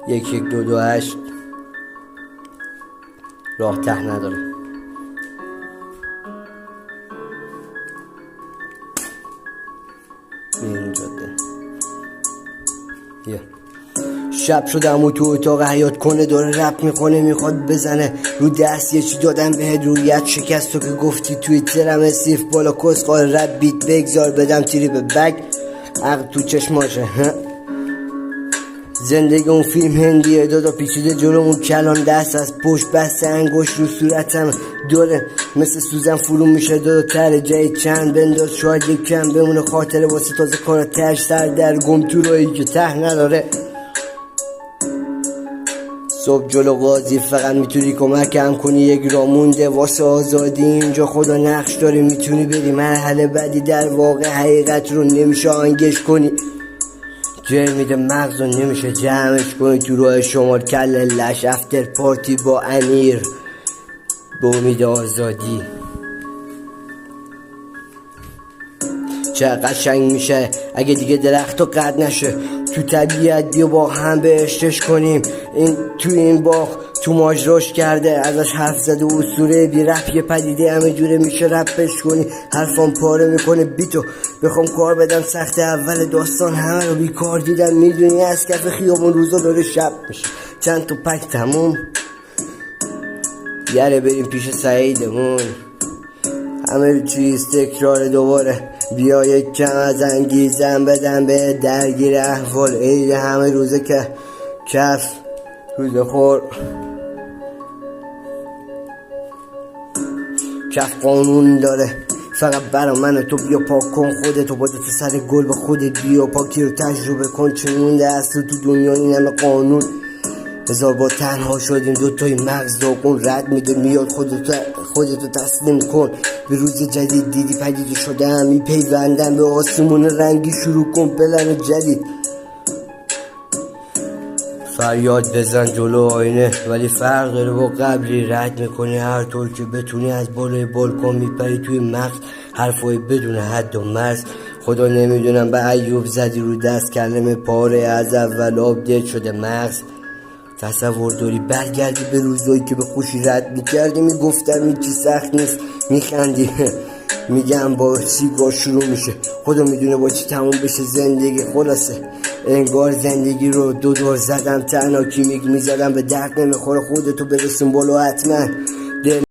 1128 راه ته نداره. این جاده شب شدم و تو اتاق حیات کنه داره رپ میکنه میخواد بزنه رو دست یه چی دادم به رویت شکست تو که گفتی توی ترم استیف بالا کس قال رپ بیت بگذار بدم تیری به بگ عقل تو چشماشه. زندگی اون فیلم هندیه دادا پیچیده جلو اون کلان دست از پشت بسته انگوش رو صورتم داره مثل سوزن فرو میشه دادا تر جای چند بنداز شاید یک کم بمونه خاطره واسه تازه کارا تش سر در گم تو رایی که ته نداره. صبح جلو قاضی فقط میتونی کمکم کنی یک راه مونده واسه آزادی اینجا خدا نقش داره میتونی بری مرحله بعدی در واقع حقیقت رو نمیشه آنگش کنی جر میده مغز رو نمیشه جمعش کنی تو راه شمار کل لش افتر پارتی با امیر به امید آزادی. چه قشنگ میشه اگه دیگه درخت و قد نشه تو طبیعت بیا با هم بهشتش کنیم تو این باغ تو ماجراش کرده ازش حرف زده اسطوره بی رپ یه پدیده همه جوره میشه رپش کنی حرفام پاره میکنه بیتو بخوام کار بدم سخت اول داستان همه رو بیکار دیدم میدونی از کف خیابون روزا داره شب میشه چند تا پک تموم یاره بریم پیش سعیدمون همه چیز تکرار دوباره بیا یک کم از انگیزم بدم به درگیر احوال عید همه روزه که کف روزه خور کف قانون داره فقط برا من تو بیا پاک کن خودتو با دست سر گل به خودت بیا پاکی رو تجربه کن چه مونده است تو دنیا این همه قانون هزار با تنها شدیم دوتای مغز داغون رد میده میاد خودتو تسلیم کن به روز جدید دیدی پدید شده هم میپیوندم به آسمون رنگی شروع کن پلن جدید فریاد بزن جلو آینه ولی فرق داره با قبلی رد میکنی هر طور که بتونی از بالای بالکن میپری توی مغز حرفای بدون حد و مرز خدا نمیدونم به ایوب زدی رو دست کلمه پاره از اول آپدیت شده مغز تصور داری برگردی به روزایی که به خوشی رد میکردی میگفتم هیچی سخت نیست میخندی میگم با سیگار شروع میشه خدا میدونه با چی تموم بشه زندگی خلاصه انگار زندگی رو دو دور زدم تنها کیمیک میزدم به درد نمیخوره خودتو برسون بالا حتما